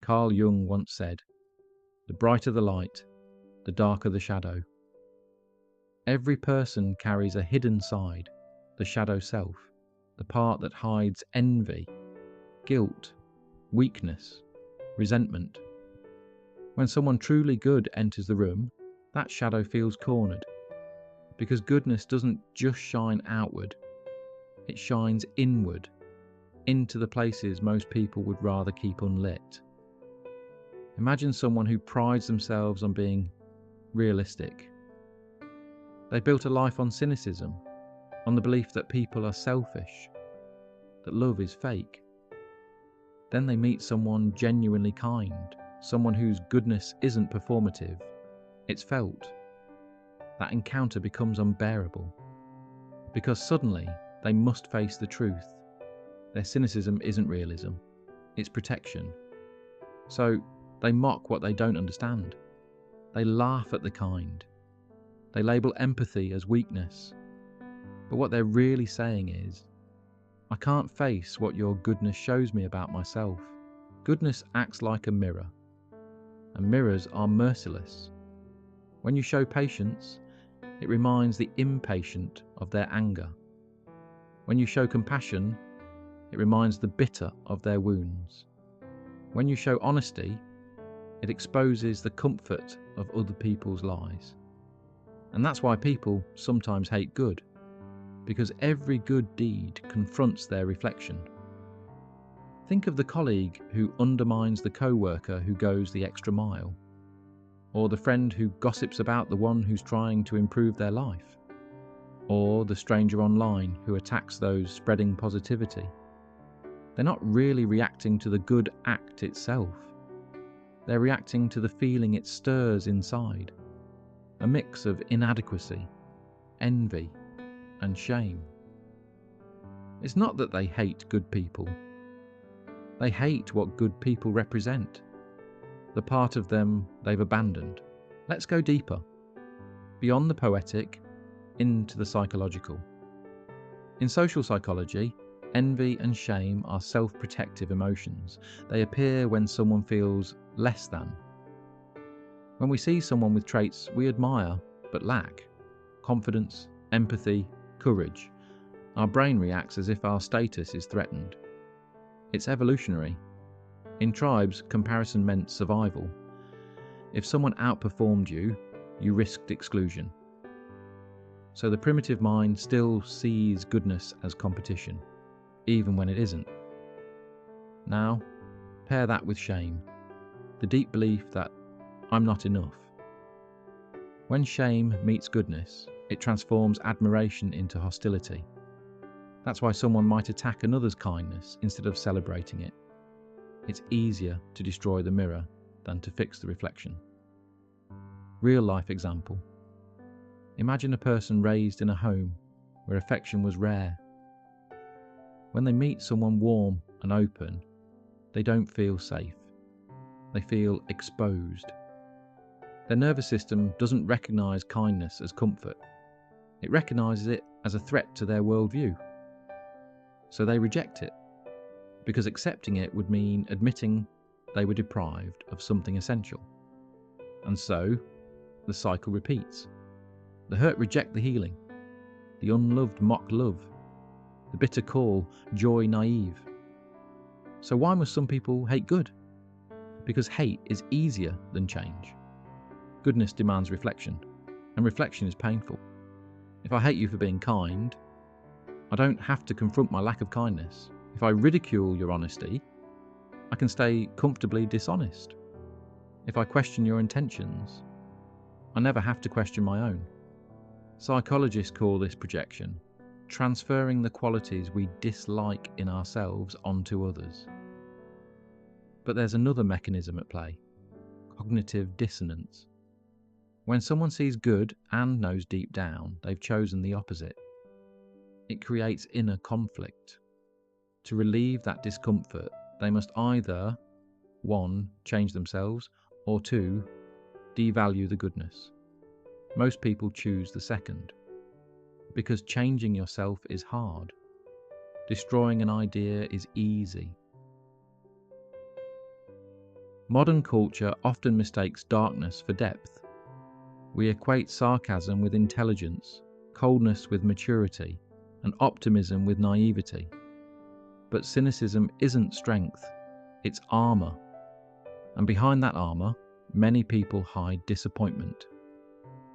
Carl Jung once said, "The brighter the light, the darker the shadow." Every person carries a hidden side, the shadow self, the part that hides envy, guilt, weakness, resentment. When someone truly good enters the room, that shadow feels cornered, because goodness doesn't just shine outward, it shines inward, into the places most people would rather keep unlit. Imagine someone who prides themselves on being realistic. They've built a life on cynicism, on the belief that people are selfish, that love is fake. Then they meet someone genuinely kind, someone whose goodness isn't performative, it's felt. That encounter becomes unbearable, because suddenly they must face the truth. Their cynicism isn't realism, it's protection. So they mock what they don't understand. They laugh at the kind. They label empathy as weakness. But what they're really saying is, I can't face what your goodness shows me about myself. Goodness acts like a mirror, and mirrors are merciless. When you show patience, it reminds the impatient of their anger. When you show compassion, it reminds the bitter of their wounds. When you show honesty, it exposes the comfort of other people's lies. And that's why people sometimes hate good, because every good deed confronts their reflection. Think of the colleague who undermines the co-worker who goes the extra mile, or the friend who gossips about the one who's trying to improve their life, or the stranger online who attacks those spreading positivity. They're not really reacting to the good act itself. They're reacting to the feeling it stirs inside, a mix of inadequacy, envy, and shame. It's not that they hate good people. They hate what good people represent, the part of them they've abandoned. Let's go deeper, beyond the poetic, into the psychological. In social psychology, envy and shame are self-protective emotions. They appear when someone feels less than. When we see someone with traits we admire but lack, confidence, empathy, courage, our brain reacts as if our status is threatened. It's evolutionary. In tribes, comparison meant survival. If someone outperformed you, you risked exclusion. So the primitive mind still sees goodness as competition, even when it isn't. Now, pair that with shame, the deep belief that I'm not enough. When shame meets goodness, it transforms admiration into hostility. That's why someone might attack another's kindness instead of celebrating it. It's easier to destroy the mirror than to fix the reflection. Real life example. Imagine a person raised in a home where affection was rare. When they meet someone warm and open, they don't feel safe. They feel exposed. Their nervous system doesn't recognize kindness as comfort. It recognizes it as a threat to their worldview. So they reject it, because accepting it would mean admitting they were deprived of something essential. And so, the cycle repeats. The hurt reject the healing. The unloved mock love. The bitter call joy naive. So why must some people hate good? Because hate is easier than change. Goodness demands reflection, and reflection is painful. If I hate you for being kind, I don't have to confront my lack of kindness. If I ridicule your honesty, I can stay comfortably dishonest. If I question your intentions, I never have to question my own. Psychologists call this projection, transferring the qualities we dislike in ourselves onto others. But there's another mechanism at play, cognitive dissonance. When someone sees good and knows deep down they've chosen the opposite, it creates inner conflict. To relieve that discomfort, they must either 1. Change themselves, or 2. Devalue the goodness. Most people choose the second, because changing yourself is hard. Destroying an idea is easy. Modern culture often mistakes darkness for depth. We equate sarcasm with intelligence, coldness with maturity, and optimism with naivety. But cynicism isn't strength, it's armor. And behind that armor, many people hide disappointment.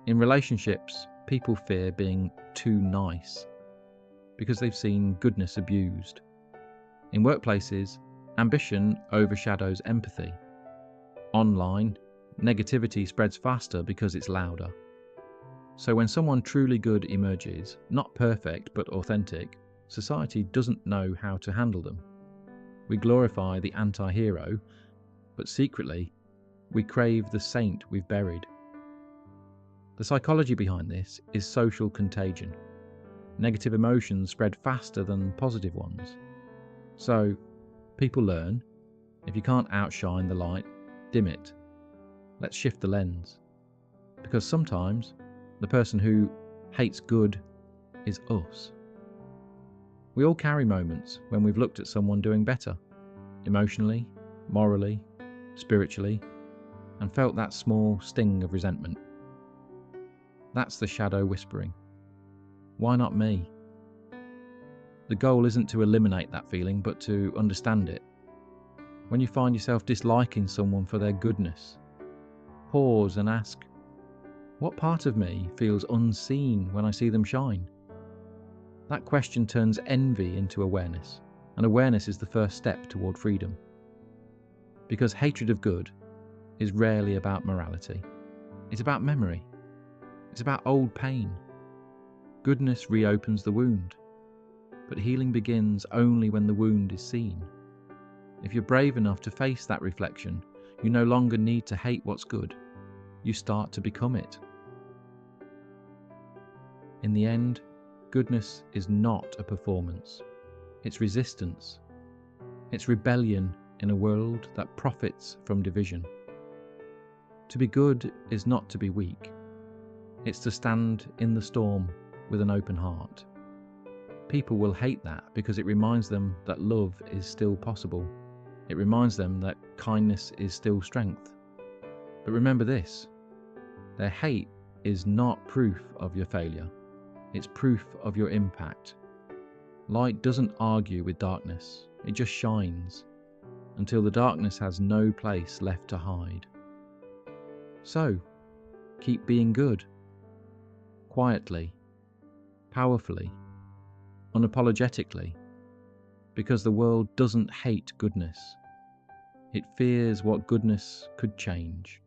In relationships, people fear being too nice because they've seen goodness abused. In workplaces, ambition overshadows empathy. Online, negativity spreads faster because it's louder. So when someone truly good emerges, not perfect but authentic, society doesn't know how to handle them. We glorify the anti-hero, but secretly, we crave the saint we've buried. The psychology behind this is social contagion. Negative emotions spread faster than positive ones. So, people learn, if you can't outshine the light, dim it. Let's shift the lens. Because sometimes, the person who hates good is us. We all carry moments when we've looked at someone doing better, emotionally, morally, spiritually, and felt that small sting of resentment. That's the shadow whispering. Why not me? The goal isn't to eliminate that feeling, but to understand it. When you find yourself disliking someone for their goodness, pause and ask, what part of me feels unseen when I see them shine? That question turns envy into awareness, and awareness is the first step toward freedom. Because hatred of good is rarely about morality. It's about memory. It's about old pain. Goodness reopens the wound, but healing begins only when the wound is seen. If you're brave enough to face that reflection, you no longer need to hate what's good. You start to become it. In the end, goodness is not a performance. It's resistance. It's rebellion in a world that profits from division. To be good is not to be weak. It's to stand in the storm with an open heart. People will hate that because it reminds them that love is still possible. It reminds them that kindness is still strength. But remember this, their hate is not proof of your failure. It's proof of your impact. Light doesn't argue with darkness. It just shines until the darkness has no place left to hide. So, keep being good. Quietly, powerfully, unapologetically, because the world doesn't hate goodness. It fears what goodness could change.